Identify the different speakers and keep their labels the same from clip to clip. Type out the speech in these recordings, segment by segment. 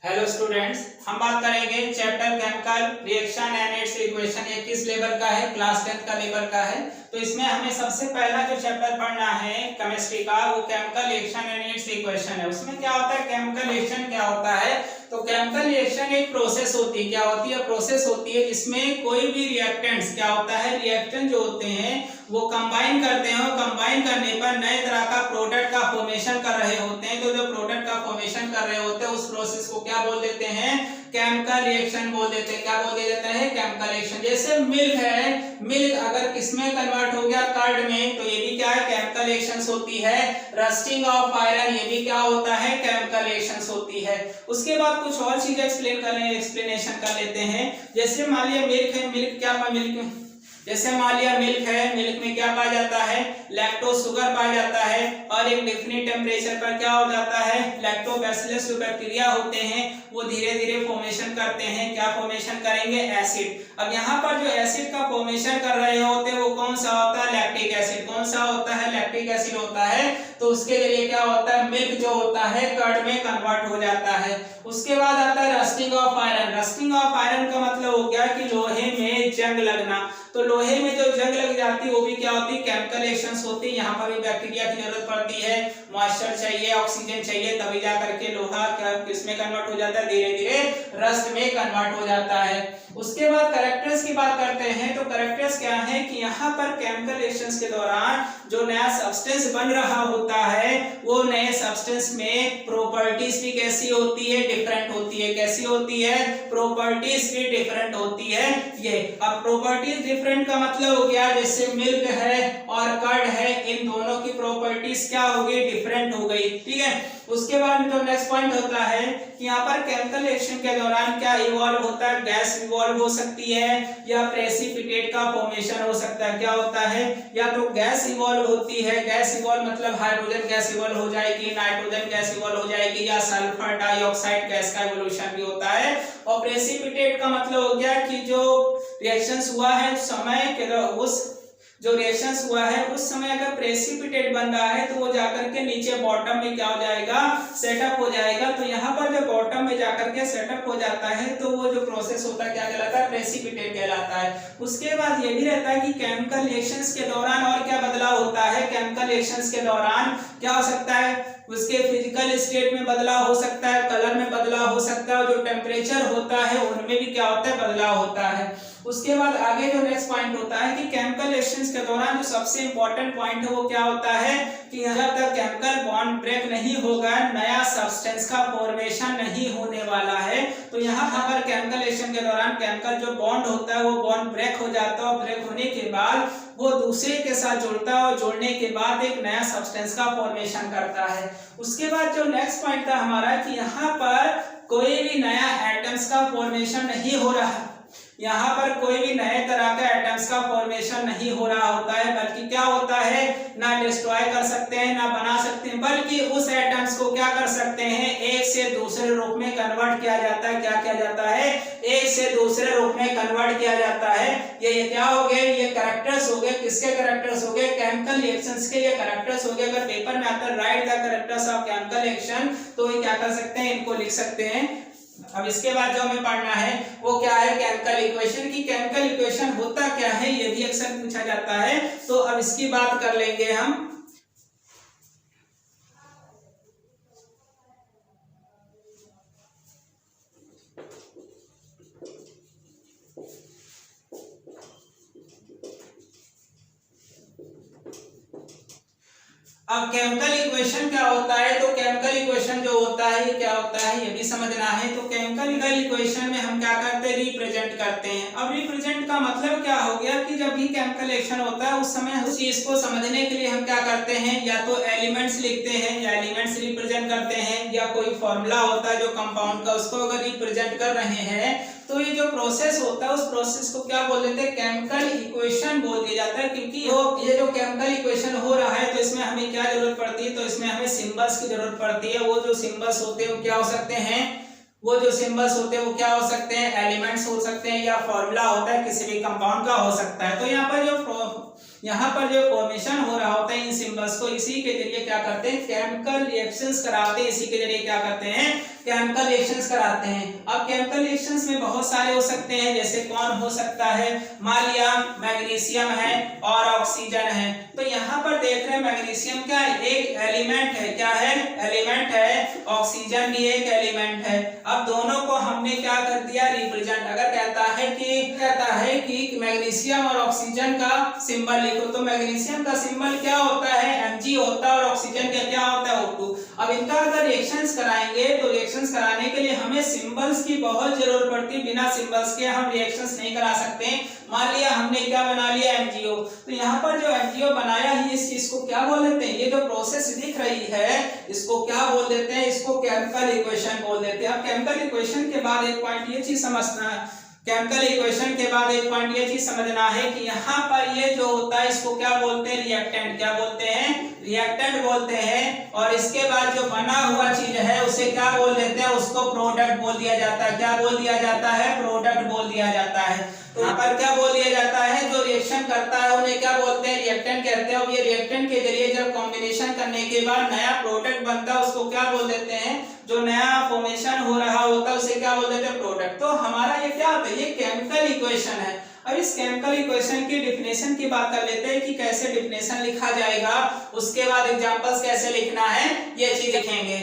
Speaker 1: Hello students, हम बात करेंगे chapter chemical reaction and it's equation. ये किस लेवल का है? क्लास 10 का लेवल का है। तो इसमें हमें सबसे पहला जो चैप्टर पढ़ना है केमिस्ट्री का, वो chemical reaction and it's equation है। उसमें क्या होता है, केमिकल रिएक्शन क्या होता है? तो केमिकल रिएक्शन एक प्रोसेस होती है। क्या होती है? प्रोसेस होती है जिसमें कोई भी रिएक्टेंट्स क्या होता है, रिएक्टेंट जो होते हैं वो कंबाइन करते हैं और कंबाइन करने पर नए तरह का प्रोडक्ट का फॉर्मेशन कर रहे होते हैं। तो जो प्रोडक्ट का फॉर्मेशन कर रहे होते हैं उस प्रोसेस को क्या बोल देते हैं? केमिकल रिएक्शन बोल देते हैं। क्या बोल दिया जाता है? Chemical reaction. जैसे मिल्क है, मिल्क अगर किसमें कन्वर्ट हो गया? कर्ड में, तो ये भी क्या है? केमिकल रिएक्शंस होती है। रस्टिंग ऑफ आयरन, ये भी क्या होता है? केमिकल रिएक्शंस होती है। उसके बाद कुछ और चीजें एक्सप्लेनेशन कर लेते हैं। जैसे मान लिया मिल्क है, मिल्क क्या मिल्क जैसे मान लिया मिल्क है, मिल्क में क्या पाया जाता है? लैक्टोज शुगर पाया जाता है और एक डिफिनिट टेम्परेचर पर क्या हो जाता है? लैक्टोबैसिलस जो बैक्टीरिया होते हैं वो धीरे धीरे फॉर्मेशन करते हैं। क्या फॉर्मेशन करेंगे? एसिड। अब यहाँ पर जो एसिड का फॉर्मेशन कर रहे होते हैं वो कौन सा होता है? Lactic acid. कौन सा होता है? लैक्टिक एसिड होता है। तो उसके जरिए क्या होता है? मिल्क जो होता है कर्ड में कन्वर्ट हो जाता है। उसके बाद आता है rusting of iron. Rusting of iron का मतलब हो गया कि लोहे में जंग लगना। तो लोहे में जो जंग लग जाती है वो भी क्या होती है? केमिकल रिएक्शंस होती है। यहाँ पर भी बैक्टीरिया की जरूरत पड़ती है, मॉइस्चर चाहिए, ऑक्सीजन चाहिए, तभी जा करके लोहा क्या किसमें कन्वर्ट हो जाता है? धीरे धीरे रस्ट में कन्वर्ट हो जाता है। उसके बाद कैरेक्टर्स की बात करते हैं। तो कैरेक्टर्स क्या है कि यहाँ पर केमिकल रिएक्शंस के दौरान जो नया सब्सटेंस बन रहा होता है वो नए सब्सटेंस में प्रॉपर्टीज भी कैसी होती है? डिफरेंट होती है। कैसी होती है? प्रॉपर्टीज भी डिफरेंट होती है। ये अब प्रॉपर्टीज डिफरेंट का मतलब हो गया जैसे मिल्क है और कर्ड है, इन दोनों की प्रॉपर्टीज क्या हो गई? डिफरेंट हो गई। ठीक है। उसके बाद जो नेक्स्ट पॉइंट होता है कि यहाँ पर केमिकल रिएक्शन के दौरान क्या इवॉल्व होता है? गैस इवॉल्व हो सकती है या प्रेसिपिटेट का फॉर्मेशन हो सकता है। क्या होता है? या तो गैस इवॉल्व होती है। गैस इवॉल्व मतलब हाइड्रोजन गैस इवॉल्व हो जाएगी, नाइट्रोजन गैस इवॉल्व हो जाएगी, या सल्फर डाइऑक्साइड गैस का इवोल्यूशन भी होता है। और प्रेसिपिटेट का मतलब हो गया कि जो रिएक्शंस हुआ है समय के उस जो रिएक्शंस हुआ है उस समय अगर प्रेसिपिटेट बन रहा है तो वो जाकर के नीचे बॉटम में क्या हो जाएगा? सेटअप हो जाएगा। तो यहाँ पर जो बॉटम में जाकर के सेटअप हो जाता है तो वो जो प्रोसेस होता है क्या कहलाता है? प्रेसिपिटेट कहलाता है। उसके बाद ये भी रहता है कि केमिकल रिएक्शंस के दौरान और क्या बदलाव होता है? केमिकल रिएक्शंस के दौरान क्या हो सकता है? उसके फिजिकल स्टेट में बदलाव हो सकता है, कलर में बदलाव हो सकता है, और जो टेम्परेचर होता है उनमें भी क्या होता है? बदलाव होता है। उसके बाद आगे जो नेक्स्ट पॉइंट होता है कि केमिकल रिएक्शंस के दौरान जो सबसे इंपॉर्टेंट पॉइंट है वो क्या होता है कि जब तक केमिकल बॉन्ड ब्रेक नहीं होगा नया सब्सटेंस का फॉर्मेशन नहीं होने वाला है। तो यहाँ पर केमिकल रिएक्शन के दौरान केमिकल जो बॉन्ड होता है वो बॉन्ड ब्रेक हो जाता है और ब्रेक होने के बाद वो दूसरे के साथ जुड़ता है और जुड़ने के बाद एक नया सब्सटेंस का फॉर्मेशन करता है। उसके बाद जो नेक्स्ट पॉइंट था हमारा कि यहाँ पर कोई भी नया एटम्स का फॉर्मेशन नहीं हो रहा। यहाँ पर कोई भी नए तरह का एटम्स का फॉर्मेशन नहीं हो रहा होता है, बल्कि क्या होता है? ना डिस्ट्रॉय कर सकते हैं ना बना सकते हैं, बल्कि उस एटम्स को क्या कर सकते हैं? एक से दूसरे रूप में कन्वर्ट किया जाता है। क्या किया जाता है? एक से दूसरे रूप में कन्वर्ट किया जाता है। ये क्या हो गए? ये कैरेक्टर्स हो गए। किसके कैरेक्टर्स हो गए? केमिकल रिएक्शंस के ये कैरेक्टर्स हो गए। अगर पेपर में आता है right the characters of chemical reaction, तो ये क्या कर सकते हैं? इनको लिख सकते हैं। अब इसके बाद जो हमें पढ़ना है वो क्या है? केमिकल इक्वेशन की। केमिकल इक्वेशन होता क्या है ये भी अक्सर पूछा जाता है, तो अब इसकी बात कर लेंगे हम। अब केमिकल इक्वेशन क्या होता है? तो केमिकल इक्वेशन जो होता है ये क्या होता है ये भी समझना है। तो केमिकल इक्वेशन में हम क्या करते हैं? रिप्रेजेंट करते हैं। अब रिप्रेजेंट का मतलब क्या हो गया कि जब भी केमिकल रिएक्शन होता है उस समय उस चीज को समझने के लिए हम क्या करते हैं? या तो एलिमेंट्स लिखते हैं या एलिमेंट्स रिप्रेजेंट करते हैं, या कोई फॉर्मूला होता है जो कंपाउंड का उसको अगर रिप्रेजेंट कर रहे हैं तो ये जो प्रोसेस होता है उस प्रोसेस को क्या बोल देते हैं? केमिकल इक्वेशन बोल दिया जाता है। क्योंकि ये जो केमिकल इक्वेशन हो रहा है तो इसमें हमें क्या जरूरत पड़ती है? तो इसमें हमें सिंबल्स की जरूरत पड़ती है। वो जो सिंबल्स होते हैं वो क्या हो सकते हैं? वो जो सिंबल्स होते हैं वो क्या हो सकते हैं? एलिमेंट्स हो सकते हैं या फॉर्मूला होता है किसी भी कंपाउंड का हो सकता है। तो यहाँ पर जो यहाँ पर जो फॉर्मेशन हो रहा होता है इन सिंबल्स को, इसी के जरिए क्या करते हैं, केमिकल रिएक्शंस कराते हैं। इसी के जरिए क्या करते हैं, केमिकल रिएक्शंस कराते हैं। अब केमिकल रिएक्शंस में बहुत सारे हो सकते हैं, जैसे कौन हो सकता है, मान लिया मैग्नीशियम है और ऑक्सीजन है। तो यहाँ पर देख रहे हैं मैग्नीशियम क्या है, एक एलिमेंट है, क्या है, एलिमेंट है, ऑक्सीजन भी एक एलिमेंट है। अब दोनों को हमने क्या कर दिया, रिप्रेजेंट। अगर कहता है कि मैग्नीशियम और ऑक्सीजन का सिंबल लिखो, तो मैग्नीशियम का सिंबल क्या होता है, Mg होता है, और ऑक्सीजन का क्या होता है, O2। अब इनका अगर रिएक्शंस कराएंगे तो रिएक्शंस कराने के लिए हमें सिंबल्स की बहुत जरूरत पड़ती है। बिना सिंबल्स के हम रिएक्शंस नहीं करा सकते। मान लिया हमने क्या बना लिया, MgO। तो यहाँ पर जो MgO बनाया है, इस चीज को क्या बोल देते हैं, ये जो प्रोसेस दिख रही है इसको क्या बोल देते हैं, इसको केमिकल इक्वेशन बोल देते हैं। अब केमिकल इक्वेशन के बाद एक पॉइंट ये चीज समझना है, केमिकल इक्वेशन के बाद एक पॉइंट ये चीज समझना है कि यहाँ पर ये जो होता है इसको क्या बोलते हैं, रिएक्टेंट। क्या बोलते हैं, रिएक्टेंट बोलते हैं। और इसके बाद जो बना हुआ चीज है उसे क्या बोल देते हैं, उसको प्रोडक्ट बोल दिया जाता है। क्या बोल दिया जाता है, प्रोडक्ट बोल दिया जाता है। तो यहाँ पर क्या बोल दिया जाता है, जो रिएक्शन करता है उन्हें क्या बोलते हैं, रिएक्टेंट कहते हैं। और ये रिएक्टेंट के जरिए जब कॉम्बिनेशन करने के बाद नया प्रोडक्ट बनता है उसको क्या बोल देते हैं, जो नया फॉर्मेशन हो रहा होता है उसे क्या बोल देते हैं, प्रोडक्ट। तो हमारा ये क्या होता है, ये केमिकल इक्वेशन है। अब इस केमिकल इक्वेशन की डिफिनेशन की बात कर लेते हैं कि कैसे डिफिनेशन लिखा जाएगा, उसके बाद एग्जांपल्स कैसे लिखना है ये चीज लिखेंगे।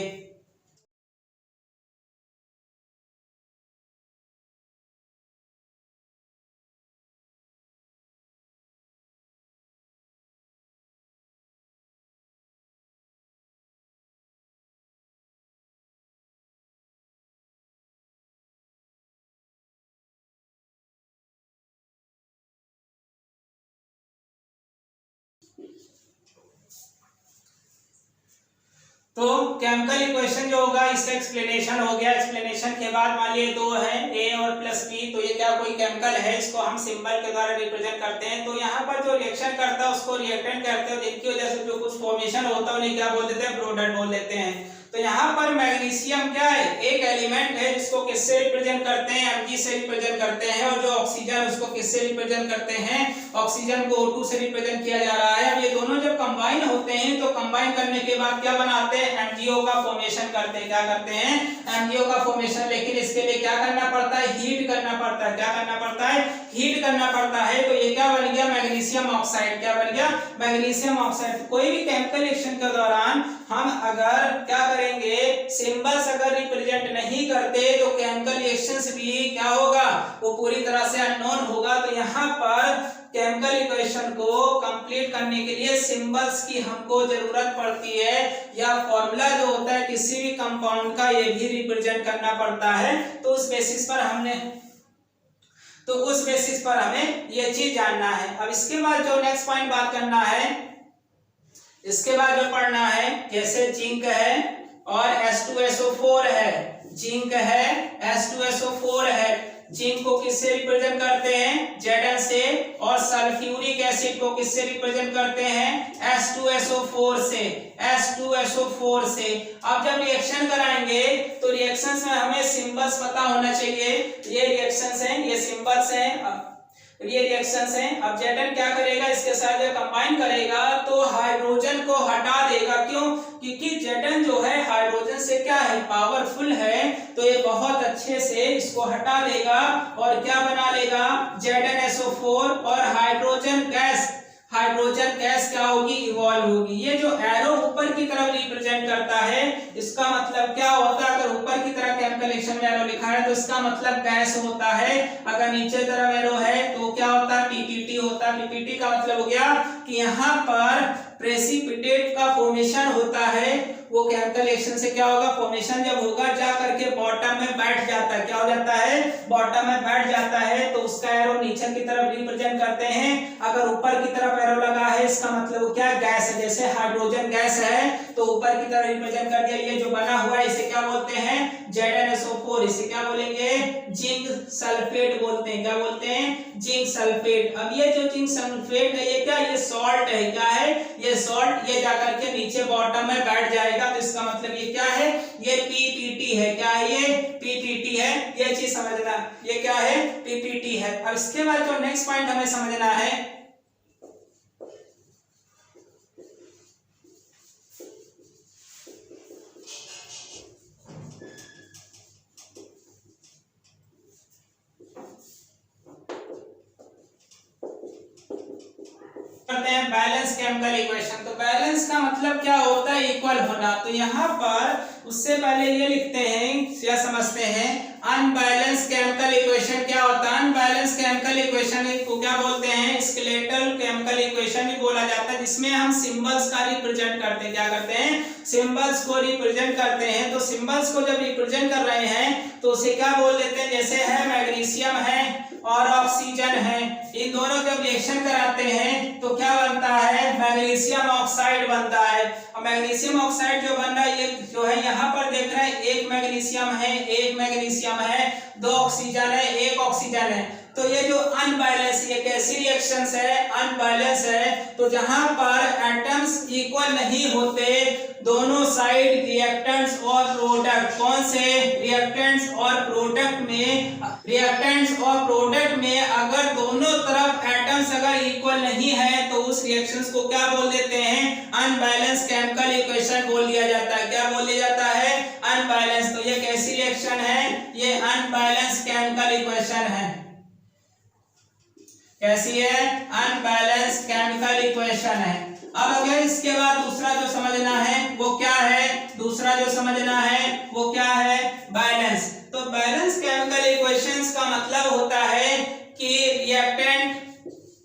Speaker 1: तो केमिकल इक्वेशन जो होगा इसका एक्सप्लेनेशन हो गया। एक्सप्लेनेशन के बाद मान लिए दो है A और प्लस B, तो ये क्या कोई केमिकल है, इसको हम सिंबल के द्वारा रिप्रेजेंट करते हैं। तो यहाँ पर जो रिएक्शन करता है उसको रिएक्टेंट कहते हैं, जिनकी वजह से जो कुछ फॉर्मेशन होता है उन्हें क्या बोल देते हैं, प्रोडक्ट बोल देते हैं। तो यहाँ पर मैग्नीशियम क्या है, एक एलिमेंट है जिसको किससे रिप्रेजेंट करते हैं, Mg से रिप्रेजेंट करते हैं। और जो ऑक्सीजन उसको किससे रिप्रेजेंट करते हैं, ऑक्सीजन को O2 से रिप्रेजेंट किया जा रहा है। अब ये दोनों जब कंबाइन होते हैं तो कंबाइन करने के बाद क्या बनाते हैं, MgO का फॉर्मेशन करते हैं। क्या करते हैं, MgO का फॉर्मेशन। लेकिन इसके लिए क्या करना पड़ता है, हीट करना पड़ता है। क्या करना पड़ता है, हीट करना पड़ता है। तो ये क्या बन गया, मैग्नीशियम ऑक्साइड। क्या बन गया, मैग्नीशियम ऑक्साइड। कोई भी केमिकल रिएक्शन के दौरान हम अगर क्या करेंगे, सिंबल्स अगर रिप्रेजेंट नहीं करते तो केमिकल रिएक्शंस भी क्या होगा, वो पूरी तरह से अननोन होगा। तो यहाँ पर केमिकल इक्वेशन को कंप्लीट करने के लिए सिंबल्स की हमको जरूरत पड़ती है, या फॉर्मूला जो होता है किसी भी कंपाउंड का ये भी रिप्रेजेंट करना पड़ता है। तो उस बेसिस पर हमें ये चीज जानना है। अब इसके बाद जो नेक्स्ट पॉइंट बात करना है, इसके बाद जो पढ़ना है, जैसे जिंक है और H2SO4 है, जिंक है H2SO4 है। जिंक को किससे रिप्रेजेंट करते हैं, Zn से। और सल्फ्यूरिक एसिड को किससे रिप्रेजेंट करते हैं, H2SO4 से। H2SO4 से। अब जब रिएक्शन कराएंगे तो रिएक्शंस में हमें सिंबल्स पता होना चाहिए। ये रिएक्शंस हैं, ये सिंबल्स हैं, ये रिएक्शंस हैं। अब Zn क्या करेगा, इसके साथ जब कंबाइन करेगा तो हाइड्रोजन को हटा देगा। क्यों, क्योंकि Zn जो है हाइड्रोजन से क्या है, पावरफुल है। तो ये बहुत अच्छे से इसको हटा देगा और क्या बना लेगा, ZnSO4 और हाइड्रोजन गैस। हाइड्रोजन गैस क्या होगी, इवॉल्व होगी। ये जो एरो ऊपर की तरफ रिप्रेजेंट करता है, इसका मतलब क्या होता है, अगर ऊपर की तरफ केमिकल रिएक्शन में एरो लिखा है तो इसका मतलब गैस होता है। अगर नीचे तरफ एरो है तो क्या होता है, पीपीटी होता है। पीपीटी का मतलब हो गया कि यहाँ पर प्रेसिपिटेट का फॉर्मेशन होता है। वो केमिकल रिएक्शन से क्या होगा, फॉर्मेशन जब होगा जा करके बॉटम में बैठ जाता है। क्या हो जाता है, बॉटम में बैठ जाता है। तो उसका एरो नीचे की तरफ रिप्रेजेंट करते हैं। अगर ऊपर की तरफ एरो लगा है इसका मतलब क्या, गैस है। जैसे हाइड्रोजन गैस है तो ऊपर की तरफ रिप्रेजेंट कर दिया। ये जो बना हुआ है इसे क्या बोलते हैं, ZnSO4। इसे क्या बोलेंगे, जिंक सल्फेट बोलते हैं। क्या बोलते हैं, जिंक सल्फेट। अब ये जो जिंक सल्फेट है ये क्या, ये सॉल्ट है। क्या है, ये सॉल्ट। ये जाकर के नीचे बॉटम में बैठ जाएगा। तो इसका मतलब ये क्या है, ये पीपीटी है। क्या है, ये पीपीटी है। ये चीज समझना, ये क्या है, पीपीटी है। अब इसके बाद जो नेक्स्ट पॉइंट हमें समझना है, करते हैं बैलेंस केमिकल इक्वेशन। तो बैलेंस का मतलब क्या होता है? इक्वल होना। तो यहाँ पर उससे पहले ये लिखते हैं या समझते हैं अनबैलेंस केमिकल इक्वेशन क्या होता है। अनबैलेंस केमिकल इक्वेशन को क्या बोलते हैं? स्केलेटल केमिकल इक्वेशन भी बोला जाता है, जिसमें हम सिंबल्स का रिप्रेजेंट करते हैं। क्या करते हैं? सिंबल्स को रिप्रेजेंट करते हैं। तो सिंबल्स को जब रिप्रेजेंट कर रहे हैं तो उसे क्या बोल देते हैं? जैसे है मैग्नीशियम है और ऑक्सीजन है, इन दोनों जब रिएक्शन कराते हैं तो क्या बनता है? मैग्नीशियम ऑक्साइड बनता है। और मैग्नीशियम ऑक्साइड जो बन रहा है, ये जो है यहाँ पर देख रहे हैं, एक मैग्नीशियम है, एक मैग्नीशियम है, दो ऑक्सीजन है, एक ऑक्सीजन है। तो ये जो अनबैलेंस, ये कैसी रिएक्शंस है? अनबैलेंस है। तो जहां पर एटम्स इक्वल नहीं होते, दोनों साइड रिएक्टेंट्स और प्रोडक्ट, कौन से रिएक्टेंट्स और प्रोडक्ट में, रिएक्टेंट्स और प्रोडक्ट में अगर दोनों तरफ एटम्स अगर इक्वल नहीं है तो उस रिएक्शंस को क्या बोल देते हैं? अनबैलेंस केमिकल इक्वेशन बोल दिया जाता है। क्या बोल दिया जाता है? अनबैलेंस। तो ये कैसी रिएक्शन है? ये अनबैलेंस केमिकल इक्वेशन है। कैसी है? अनबैलेंस केमिकल इक्वेशन है। अब अगर इसके बाद दूसरा जो समझना है वो क्या है? दूसरा जो समझना है वो क्या है? बैलेंस। तो बैलेंस केमिकल इक्वेशंस का मतलब होता है कि रिएक्टेंट,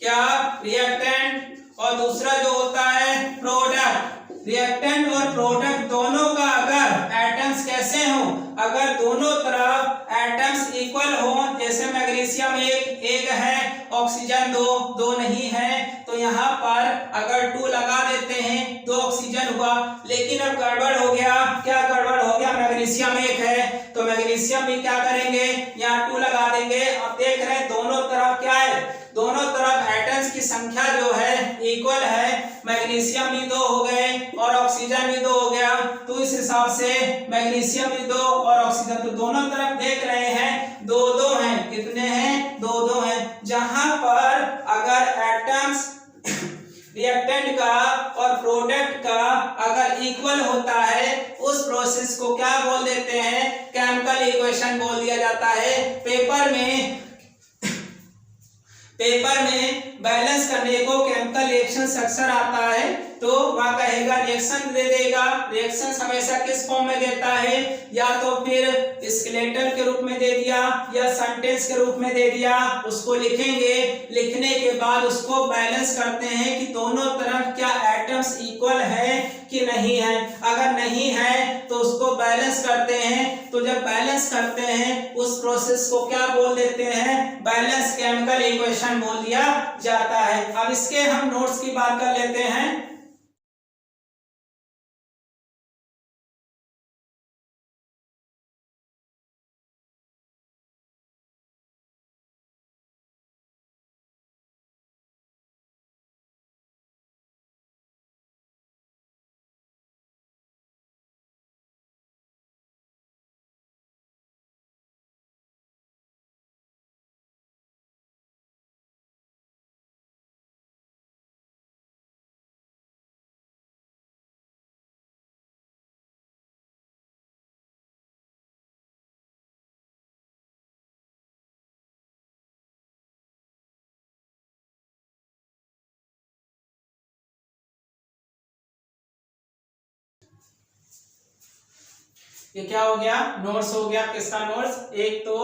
Speaker 1: क्या रिएक्टेंट, और दूसरा जो होता है प्रोडक्ट। रिएक्टेंट और प्रोडक्ट दोनों का अगर एटम्स कैसे हो? अगर दोनों तरफ एटम्स इक्वल हो, जैसे मैग्नीशियम एक है, ऑक्सीजन दो नहीं है, तो यहाँ पर अगर 2 लगा देते हैं, 2 ऑक्सीजन हुआ। लेकिन अब गड़बड़ हो गया। क्या गड़बड़ हो गया? मैग्नीशियम 1 है तो मैग्नीशियम भी क्या करेंगे? यहाँ 2 लगा देंगे। अब देख रहे हैं दोनों तरफ क्या है? दोनों तरफ एटम्स की संख्या जो है इक्वल है। मैग्नीशियम भी 2 हो गए और ऑक्सीजन भी 2 हो गया। तो इस हिसाब से मैग्नीशियम भी 2 और ऑक्सीजन, तो दोनों तरफ देख रहे हैं 2-2 हैं। कितने हैं? 2-2 हैं। जहां पर अगर एटम्स रिएक्टेंट का और प्रोडक्ट का अगर इक्वल होता है, उस प्रोसेस को क्या बोल देते हैं? केमिकल इक्वेशन बोल दिया जाता है। पेपर में बैलेंस करने को केमिकल रिएक्शन अक्सर आता है, तो वहां कहेगा रिएक्शन दे देगा। रिएक्शन हमेशा किस फॉर्म में देता है? या तो फिर स्केलेटल के रूप में दे दिया या सेंटेंस के रूप में दे दिया। उसको लिखेंगे, लिखने के बाद उसको बैलेंस करते हैं कि दोनों तरफ क्या एटम्स इक्वल है कि नहीं है। अगर नहीं है तो उसको बैलेंस करते हैं। तो जब बैलेंस करते हैं उस प्रोसेस को क्या बोल देते हैं? बैलेंस केमिकल इक्वेशन बोल दिया जाता है। अब इसके हम नोट्स की बात कर लेते हैं। ये क्या हो गया? नोट्स हो गया। किसका नोट्स? एक तो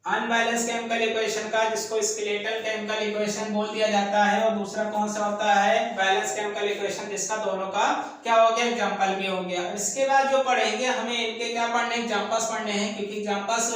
Speaker 1: अनबैलेंस केमिकल इक्वेशन का, जिसको स्केलेटल केमिकल इक्वेशन बोल दिया जाता है, और दूसरा कौन सा होता है? बैलेंस केमिकल इक्वेशन, जिसका दोनों का क्या हो गया? एग्जांपल भी हो गया। इसके बाद जो पढ़ेंगे हमें इनके क्या पढ़ने? एग्जांपल्स पढ़ने हैं, क्योंकि एग्जांपल्स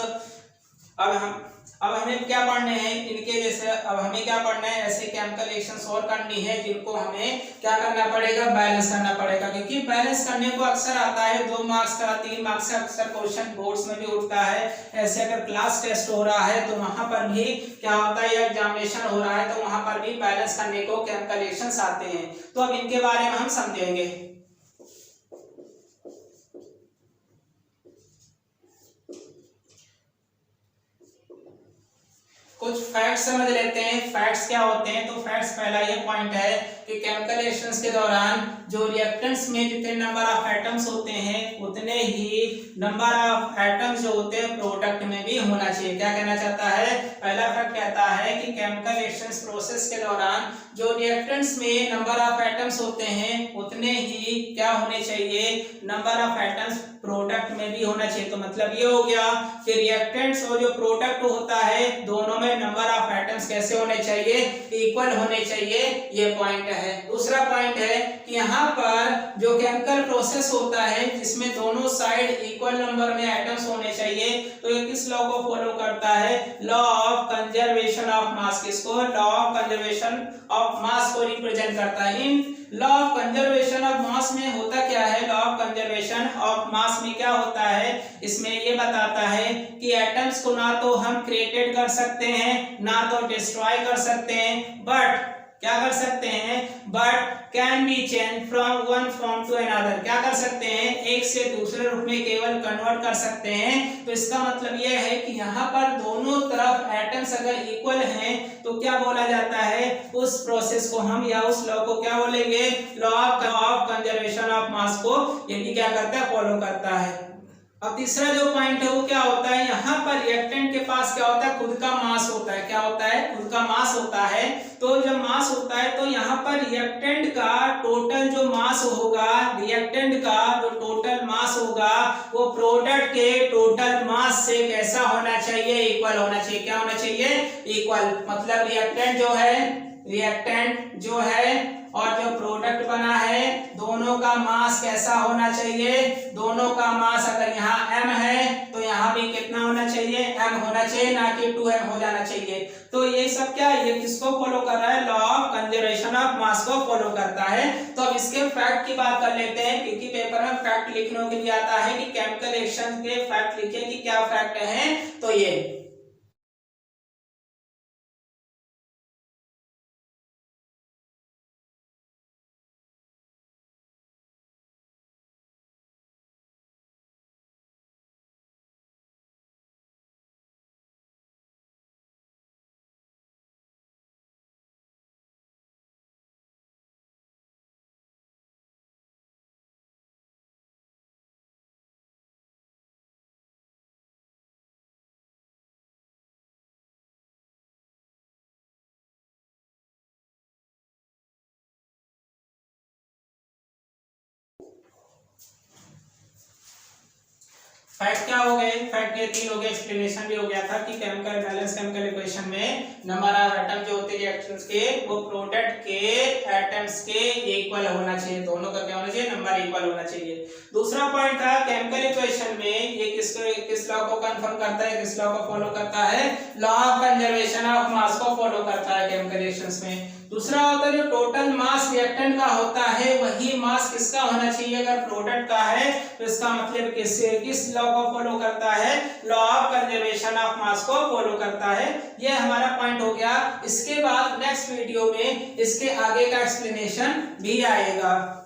Speaker 1: अब हमें क्या पढ़ने हैं इनके जैसे। अब हमें क्या पढ़ना है? ऐसे केमिकल रिएक्शंस और करनी है जिनको हमें क्या करना पड़ेगा? बैलेंस करना पड़ेगा। क्योंकि बैलेंस करने को अक्सर आता है 2 मार्क्स का, 3 मार्क्स का अक्सर क्वेश्चन बोर्ड्स में भी उठता है। ऐसे अगर क्लास टेस्ट हो रहा है तो वहां पर भी क्या होता है? एग्जामिनेशन हो रहा है तो वहां पर भी बैलेंस करने को केमिकल रिएक्शंस आते हैं। तो अब इनके बारे में हम समझेंगे। कुछ फैक्ट्स समझ लेते हैं। फैक्ट्स क्या होते हैं? तो फैक्ट्स पहला ये पॉइंट है कि केमिकल रिएक्शंस के दौरान जो रिएक्टेंट्स में जितने नंबर ऑफ एटम्स होते हैं उतने ही नंबर ऑफ एटम्स जो होते हैं प्रोडक्ट में भी होना चाहिए। क्या कहना चाहता है? पहला फैक्ट कहता है कि केमिकल रिएक्शंस प्रोसेस के दौरान जो रिएक्टेंट्स में नंबर ऑफ एटम्स होते हैं उतने ही क्या होने चाहिए? नंबर ऑफ एटम्स प्रोडक्ट में भी होना चाहिए। तो मतलब ये हो गया कि रिएक्टेंट्स और जो प्रोडक्ट होता है दोनों में नंबर ऑफ एटम्स कैसे होने चाहिए? इक्वल होने चाहिए। ये पॉइंट है। दूसरा पॉइंट है कि यहाँ पर जो केमिकल प्रोसेस होता है जिसमें दोनों साइड इक्वल नंबर में एटम्स होने चाहिए, तो ये किस लॉ को फॉलो करता है? Law of conservation of mass. किसको? Law of conservation of mass को रिप्रेजेंट करता है। इन law of conservation of mass में होता क्या है? Law of conservation of mass में क्या होता है? इसमें ये बताता है कि एटम्स को ना तो हम क्रिएटेड कर सकते हैं ना तो डिस्ट्रॉय कर सकते हैं, बट क्या कर सकते हैं? But can be change from one form to another. क्या कर सकते हैं? एक से दूसरे रूप में केवल कन्वर्ट कर सकते हैं। तो इसका मतलब यह है कि यहाँ पर दोनों तरफ एटम्स अगर इक्वल हैं तो क्या बोला जाता है? उस प्रोसेस को हम या उस लॉ को क्या बोलेंगे? Law of conservation of mass को ये क्या करता है? फॉलो करता है। अब तीसरा जो पॉइंट है वो क्या होता है? यहाँ पर रिएक्टेंट के पास क्या होता है? खुद का मास होता है। क्या होता है? खुद का मास होता है। तो जब मास होता है तो यहाँ पर रिएक्टेंट का टोटल जो मास होगा, रिएक्टेंट का जो टोटल मास होगा वो प्रोडक्ट के टोटल मास से कैसा होना चाहिए? इक्वल होना चाहिए। क्या होना चाहिए? इक्वल। मतलब रिएक्टेंट जो है और जो प्रोडक्ट बना है दोनों का मास कैसा होना चाहिए? दोनों का मास अगर यहाँ m है तो यहाँ भी कितना होना चाहिए? m होना चाहिए, ना कि 2m हो जाना चाहिए। तो ये सब क्या है? ये किसको फॉलो कर रहा है? Law of conservation of mass को फॉलो करता है। तो अब इसके फैक्ट की बात कर लेते हैं, क्योंकि पेपर में फैक्ट लिखने के लिए आता है कि केमिकल रिएक्शन के फैक्ट लिखिए कि क्या फैक्ट है। तो ये फैक्ट क्या हो गए? फैक्ट ये तीन हो गए। एक्सप्लेनेशन भी हो गया था कि केमिकल बैलेंस केमिकल इक्वेशन में नंबर ऑफ एटम जो होते हैं रिएक्शंस के वो प्रोडक्ट के एटम्स के इक्वल होना चाहिए। दोनों का क्या होना चाहिए? नंबर इक्वल होना चाहिए। दूसरा पॉइंट था केमिकल इक्वेशन में ये किस लॉ को कंफर्म करता है? किस लॉ को फॉलो करता है? Law of conservation of mass को फॉलो करता है केमिकल रिएक्शंस में। दूसरा होता है जो टोटल मास रिएक्टेंट का होता है वही मास किसका होना चाहिए? अगर प्रोडक्ट का है तो इसका मतलब किस लॉ को फॉलो करता है? Law of conservation of mass को फॉलो करता है। ये हमारा पॉइंट हो गया। इसके बाद नेक्स्ट वीडियो में इसके आगे का एक्सप्लेनेशन भी आएगा।